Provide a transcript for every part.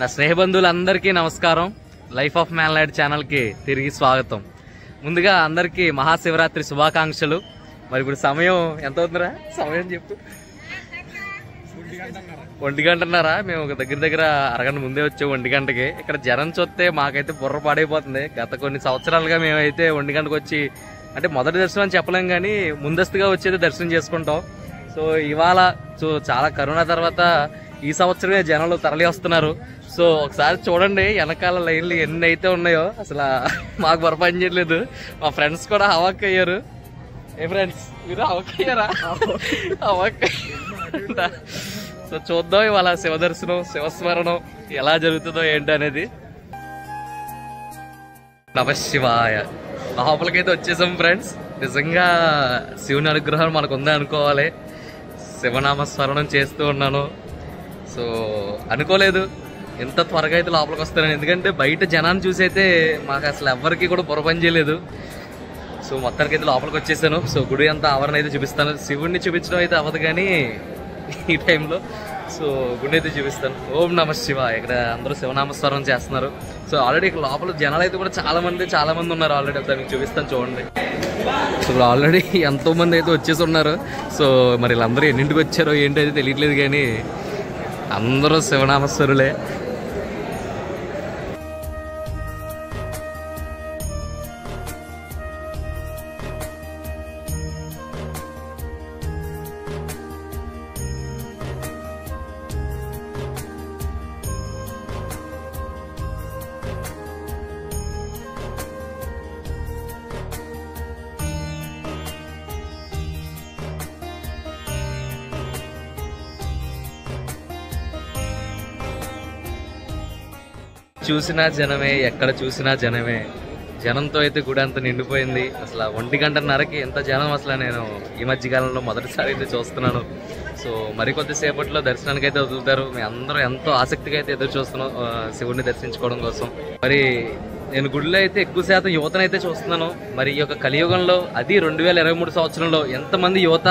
నా స్నేహబంధువులందరికీ నమస్కారం. Life of man లైడ్ ఛానల్కి తిరిగి స్వాగతం. ముందుగా అందరికీ మహాశివరాత్రి శుభాకాంక్షలు. మరి ఇప్పుడు సమయం ఎంత అవుతుందిరా? సమయం చెప్పు. 1 గంటన్నారా? మేము ఒక దగ్గర అరగంట ముందే వచ్చాము 1 గంటకి. ఇక్కడ జనం చూస్తే మాకైతే బుర్ర పాడైపోతుంది. గత కొన్ని సంవత్సరాలుగా మేమైతే 1 గంటకు వచ్చి, అంటే మొదటి దర్శనం అని చెప్పలేం కానీ ముందస్తుగా వచ్చేది దర్శనం చేసుకుంటాం. సో ఇవాళ చాలా కరోనా తర్వాత ఈ సంవత్సరమే జనాలు తరలి వస్తున్నారు. సో ఒకసారి చూడండి వెనకాల లైన్లు ఎన్ని అయితే ఉన్నాయో, అసలు మాకు బుర్ర పని చేయలేదు. మా ఫ్రెండ్స్ కూడా హవాక్ అయ్యారు. ఏ ఫ్రెండ్స్, మీరు హవాక్ అయ్యారా? హవాక్. సో చూద్దాం ఇవాళ శివ దర్శనం, శివస్మరణం ఎలా జరుగుతుందో ఏంటి అనేది. నమశివాయ. లోపలికైతే వచ్చేసాం ఫ్రెండ్స్. నిజంగా శివుని అనుగ్రహం మనకు ఉందా అనుకోవాలి. శివనామస్మరణం చేస్తూ ఉన్నాను. సో అనుకోలేదు ఎంత త్వరగా అయితే లోపలికి వస్తానని. ఎందుకంటే బయట జనాన్ని చూసి అయితే మాకు అసలు ఎవరికి కూడా బుర్ర పని చేయలేదు. సో మొత్తానికి అయితే లోపలికి వచ్చేసాను. సో గుడి అంతా ఆవరణ అయితే చూపిస్తాను. శివుడిని చూపించడం అయితే అవ్వదు కానీ ఈ టైంలో సో గుడి అయితే చూపిస్తాను. ఓం నమ శివ. ఇక్కడ అందరూ శివనామస్మరణం చేస్తున్నారు. సో ఆల్రెడీ ఇక్కడ లోపల జనాలు అయితే కూడా చాలా మంది ఉన్నారు. ఆల్రెడీ దానికి చూపిస్తాను చూడండి. సో ఇప్పుడు ఆల్రెడీ ఎంతో మంది అయితే వచ్చేసి ఉన్నారు. సో మరి వీళ్ళందరూ ఎన్నింటికి వచ్చారో ఏంటి అయితే తెలియట్లేదు కానీ అందరూ శివనామస్వరులే. చూసినా జనమే, ఎక్కడ చూసినా జనమే. జనంతో అయితే గుడి అంతా నిండిపోయింది. అసలు 1 గంటన్నరకి ఎంత జనం అసలు నేను ఈ మధ్యకాలంలో మొదటిసారి అయితే చూస్తున్నాను. సో మరికొద్దిసేపట్లో దర్శనానికి అయితే వదులుతారు. మేము అందరూ ఎంతో ఆసక్తిగా అయితే ఎదురు చూస్తున్నాం శివుడిని దర్శించుకోవడం కోసం. మరి నేను గుడిలో అయితే ఎక్కువ శాతం యువతనైతే చూస్తున్నాను. మరి ఈ యొక్క కలియుగంలో, అది 2023 సంవత్సరంలో ఎంతమంది యువత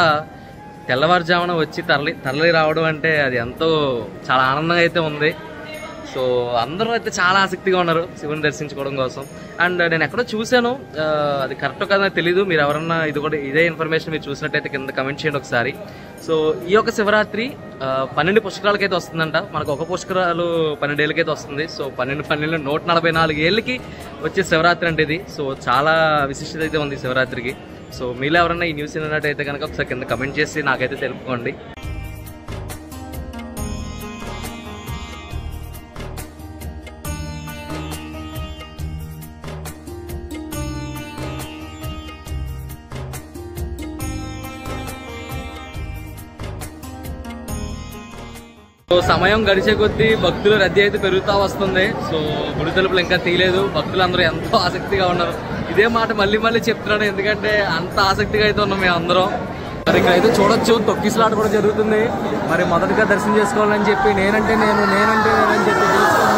తెల్లవారుజామున వచ్చి తరలి రావడం అంటే అది ఎంతో చాలా ఆనందంగా అయితే ఉంది. సో అందరూ అయితే చాలా ఆసక్తిగా ఉన్నారు శివుని దర్శించుకోవడం కోసం. అండ్ నేను ఎక్కడో చూశాను, అది కరెక్ట్ కదా తెలీదు. మీరు ఎవరన్నా ఇదే ఇన్ఫర్మేషన్ మీరు చూసినట్టయితే కింద కమెంట్ చేయండి ఒకసారి. సో ఈ యొక్క శివరాత్రి 12 పుష్కరాలకైతే వస్తుందంట. మనకు ఒక పుష్కరాలు 12 ఏళ్ళకైతే వస్తుంది. సో 12 144 ఏళ్ళకి వచ్చే శివరాత్రి అంటే ఇది. సో చాలా విశిష్టత అయితే ఉంది శివరాత్రికి. సో మీలో ఎవరన్నా ఈ న్యూస్ విన్నట్టయితే కనుక ఒకసారి కింద కమెంట్ చేసి నాకైతే తెలుపుకోండి. సో సమయం గడిచే కొద్దీ భక్తుల రద్దీ అయితే పెరుగుతూ వస్తుంది. సో గుడి తలుపులు ఇంకా తీయలేదు. భక్తులు అందరూ ఎంతో ఆసక్తిగా ఉన్నారు. ఇదే మాట మళ్ళీ చెప్తున్నాను, ఎందుకంటే అంత ఆసక్తిగా అయితే ఉన్నాం మేము అందరం. మరి ఇక్కడ అయితే చూడొచ్చు తొక్కిసలాట కూడా జరుగుతుంది. మరి మొదటిగా దర్శనం చేసుకోవాలని చెప్పి నేనంటే నేనని చెప్పి తెలుసుకున్నాను.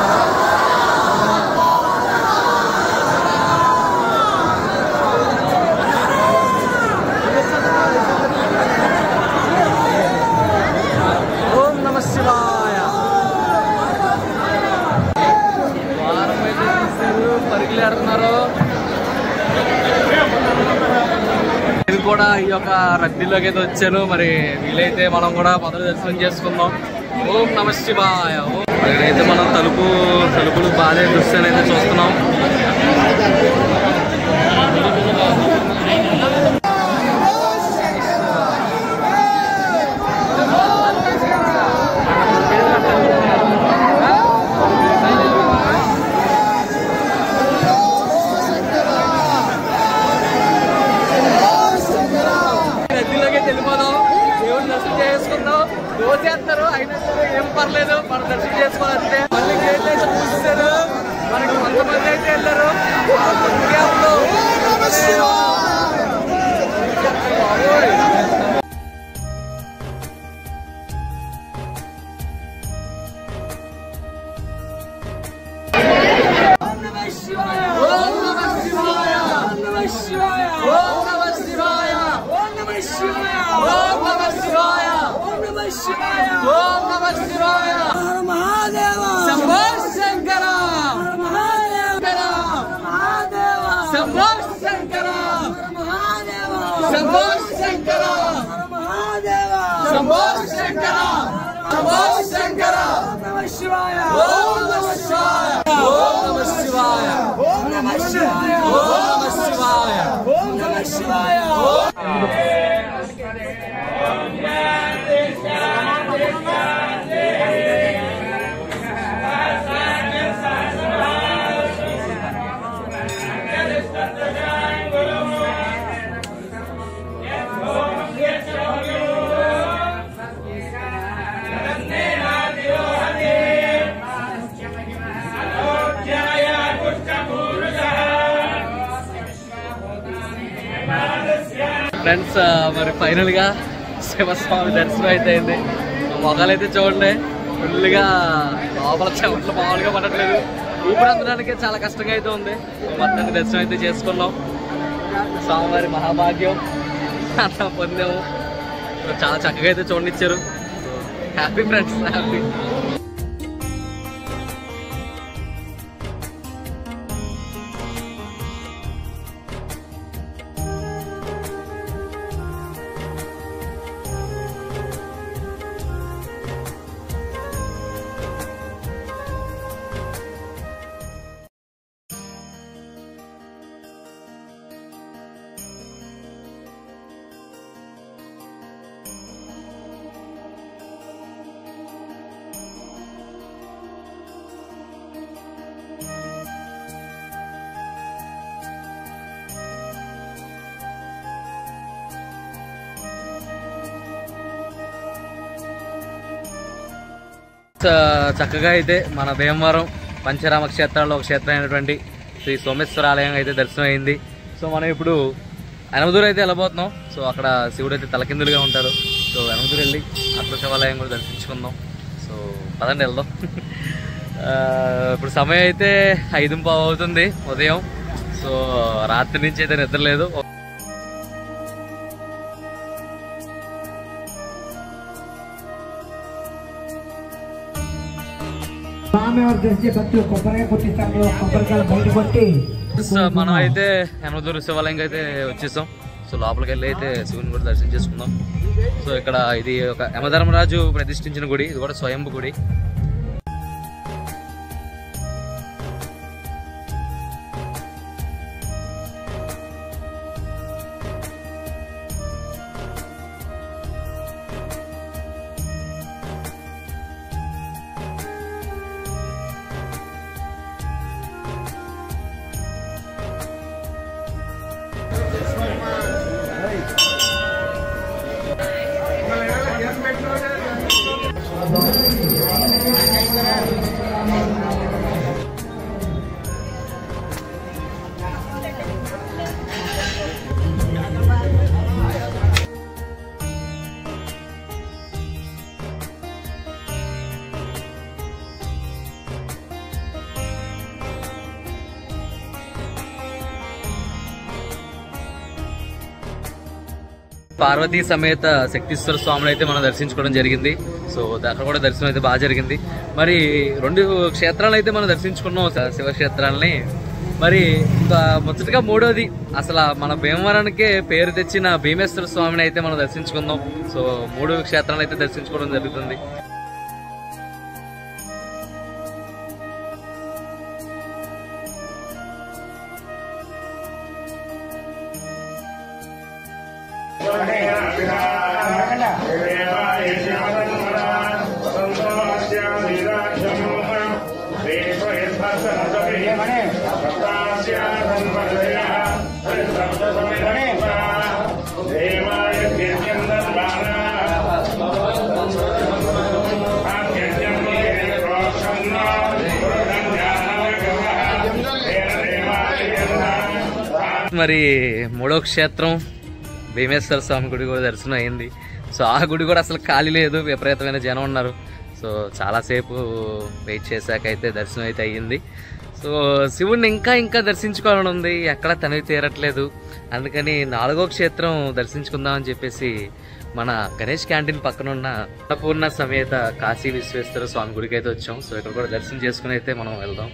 నేను కూడా ఈ యొక్క రద్దీలోకి అయితే వచ్చాను. మరి వీలైతే మనం కూడా మొదటి దర్శనం చేసుకుందాం. ఓం నమ శివాయ. అయితే మనం తలుపులు బాగా దృశ్యాన్ని అయితే చూస్తున్నాం. దోచేస్తారు అయినా సరే ఏం పర్లేదు, మనం దర్శనం చేసుకోవాలంటే. మళ్ళీ గేట్ అయితే చూస్తారు. మనకి కొంతమంది అయితే వెళ్ళారు. Om Namah Shivaya. Om Namah Shivaya. Har Mahadev. Shabash. Friends మరి ఫైనల్గా శివస్వామి దర్శనం అయితే అయింది. మొక్కలు అయితే చూడండి ఫుల్గా లోపల చెమట్లు మామూలుగా పడట్లేదు. ఊపిరి అందడానికి చాలా కష్టంగా అయితే ఉంది. మొత్తాన్ని దర్శనం అయితే చేసుకున్నాం. స్వామివారి మహాభాగ్యం అట్లా పొందాము. చాలా చక్కగా అయితే చూడనిచ్చారు. Happy friends, happy. చక్కగా అయితే మన భీమవరం పంచరామ క్షేత్రాల్లో ఒక క్షేత్రం అయినటువంటి శ్రీ సోమేశ్వర ఆలయం అయితే దర్శనం అయింది. సో మనం ఇప్పుడు యనమదూరు అయితే వెళ్ళబోతున్నాం. సో అక్కడ శివుడు అయితే తలకిందులుగా ఉంటారు. సో యనమదూరు వెళ్ళి అట్ల శివాలయం కూడా దర్శించుకుందాం. సో పదండి వెళ్దాం. ఇప్పుడు సమయం అయితే 5:15 అవుతుంది ఉదయం. సో రాత్రి నుంచి అయితే నిద్ర లేదు. మనం అయితే యనమదూరు శివాలయం అయితే వచ్చేసాం. సో లోపలికి వెళ్ళి అయితే శివుని కూడా దర్శనం చేసుకుందాం. సో ఇక్కడ ఇది ఒక యమధర్మరాజు ప్రతిష్ఠించిన గుడి. ఇది కూడా స్వయంభు గుడి. పార్వతీ సమేత శక్తీశ్వర స్వామిని అయితే మనం దర్శించుకోవడం జరిగింది. సో అక్కడ కూడా దర్శనం అయితే బాగా జరిగింది. మరి 2 క్షేత్రాలు అయితే మనం దర్శించుకున్నాం శివక్షేత్రాలని. మరి ఇంకా ముచ్చటగా 3వది అసలు మన భీమవరానికే పేరు తెచ్చిన భీమేశ్వర స్వామిని అయితే మనం దర్శించుకుందాం. సో 3 క్షేత్రాలు అయితే దర్శించుకోవడం జరుగుతుంది. మరి 3వ క్షేత్రం భీమేశ్వర స్వామి గుడి కూడా దర్శనం అయింది. సో ఆ గుడి కూడా అసలు ఖాళీ లేదు, విపరీతమైన జనం ఉన్నారు. సో చాలాసేపు వెయిట్ చేశాక అయితే దర్శనం అయితే అయ్యింది. సో శివుడిని ఇంకా దర్శించుకోవాలని ఉంది, ఎక్కడ తనివి తీరట్లేదు. అందుకని 4వ క్షేత్రం దర్శించుకుందామని చెప్పేసి మన గణేష్ క్యాంటీన్ పక్కన ఉన్న అన్నపూర్ణ సమేత కాశీ విశ్వేశ్వర స్వామి గుడికి అయితే వచ్చాం. సో ఇక్కడ కూడా దర్శనం చేసుకుని అయితే మనం వెళ్దాం.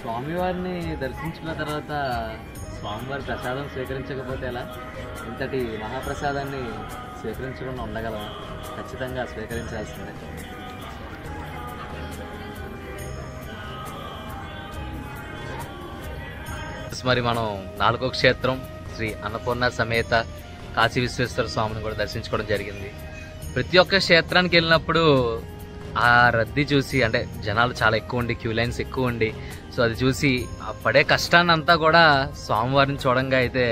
స్వామివారిని దర్శించుకున్న తర్వాత స్వామివారి ప్రసాదం స్వీకరించకపోతే ఎలా? ఇంతటి మహాప్రసాదాన్ని స్వీకరించకుండా ఉండగలమా? ఖచ్చితంగా స్వీకరించాల్సిందే. మరి మనం 4వ క్షేత్రం శ్రీ అన్నపూర్ణ సమేత కాశీ విశ్వేశ్వర స్వామిని కూడా దర్శించుకోవడం జరిగింది. ప్రతి ఒక్క క్షేత్రానికి వెళ్ళినప్పుడు ఆ రద్దీ చూసి, అంటే జనాలు చాలా ఎక్కువ ఉండి, క్యూ లైన్స్ ఎక్కువ ఉండి, సో అది చూసి ఆ పడే కష్టాన్ని అంతా కూడా స్వామివారిని చూడంగా అయితే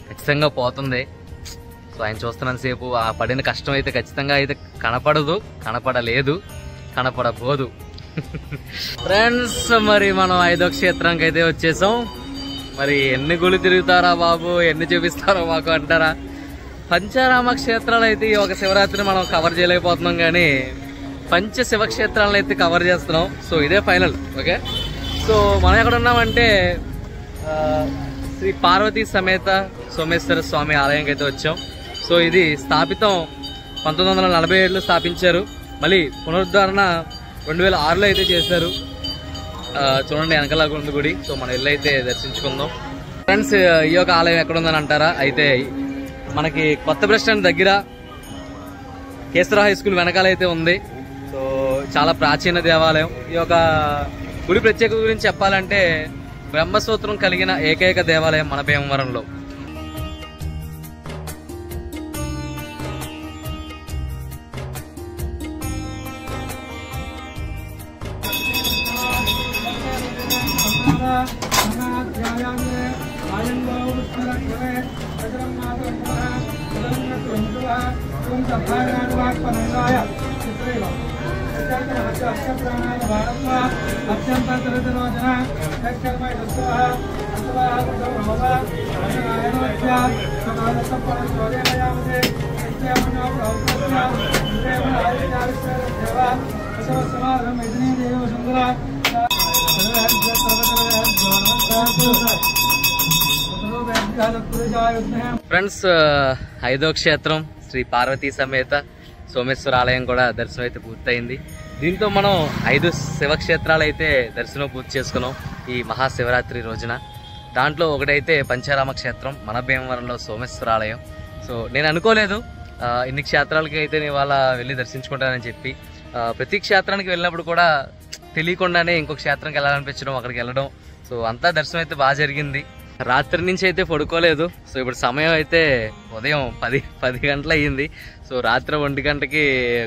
ఖచ్చితంగా పోతుంది. సో ఆయన చూస్తున్నంతసేపు ఆ పడిన కష్టం అయితే ఖచ్చితంగా అయితే కనపడదు, కనపడలేదు, కనపడబోదు. ఫ్రెండ్స్, మరి మనం 5వ క్షేత్రానికి అయితే వచ్చేసాం. మరి ఎన్ని గుళ్ళు తిరుగుతారా బాబు, ఎన్ని చూపిస్తారో మాకు అంటారా? పంచారామ క్షేత్రాలు అయితే ఈ ఒక శివరాత్రి మనం కవర్ చేయలేకపోతున్నాం, కానీ పంచ శివక్షేత్రాలను అయితే కవర్ చేస్తున్నాం. సో ఇదే ఫైనల్. ఓకే, సో మనం ఎక్కడ ఉన్నామంటే శ్రీ పార్వతీ సమేత సోమేశ్వర స్వామి ఆలయంకి అయితే వచ్చాం. సో ఇది స్థాపితం 1947లో స్థాపించారు. మళ్ళీ పునరుద్ధరణ 2006లో అయితే చేశారు. చూడండి వెనకలాగా ఉంది గుడి. సో మనం వెళ్ళి అయితే దర్శించుకుందాం. ఫ్రెండ్స్, ఈ యొక్క ఆలయం ఎక్కడుందని అంటారా? అయితే మనకి కొత్త బస్ స్టాండ్ దగ్గర కేసరా హై స్కూల్ వెనకాలైతే ఉంది. సో చాలా ప్రాచీన దేవాలయం. ఈ యొక్క గుడి ప్రత్యేకత గురించి చెప్పాలంటే బ్రహ్మసూత్రం కలిగిన ఏకైక దేవాలయం మన భీమవరంలో. ఫ్రెండ్స్, 5వ క్షేత్రం శ్రీ పార్వతీ సమేత సోమేశ్వర ఆలయం కూడా దర్శనం అయితే పూర్తయింది. దీంతో మనం 5 శివక్షేత్రాలు అయితే దర్శనం పూర్తి చేసుకున్నాం ఈ మహాశివరాత్రి రోజున. దాంట్లో ఒకటైతే పంచారామ క్షేత్రం మన భీమవరంలో సోమేశ్వర ఆలయం. సో నేను అనుకోలేదు ఇన్ని క్షేత్రాలకి అయితే నేను వాళ్ళ వెళ్ళి దర్శించుకుంటానని చెప్పి. ప్రతి క్షేత్రానికి వెళ్ళినప్పుడు కూడా తెలియకుండానే ఇంకో క్షేత్రంకి వెళ్ళాలనిపించడం, అక్కడికి వెళ్ళడం. సో అంతా దర్శనం అయితే బాగా జరిగింది. రాత్రి నుంచి అయితే పడుకోలేదు. సో ఇప్పుడు సమయం అయితే ఉదయం 10 గంటలు అయ్యింది. సో రాత్రి 1 గంటకి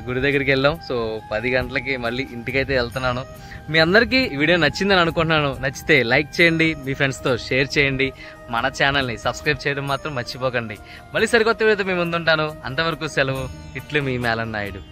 గుడి దగ్గరికి వెళ్ళాం. సో 10 గంటలకి మళ్ళీ ఇంటికైతే వెళ్తున్నాను. మీ అందరికీ ఈ వీడియో నచ్చిందని అనుకుంటున్నాను. నచ్చితే లైక్ చేయండి, మీ ఫ్రెండ్స్తో షేర్ చేయండి, మన ఛానల్ని సబ్స్క్రైబ్ చేయడం మాత్రం మర్చిపోకండి. మళ్ళీ సరికొత్త వీడియోతో మీ ముందుంటాను. అంతవరకు సెలవు. ఇట్లు మీ మేళన్ నాయుడు.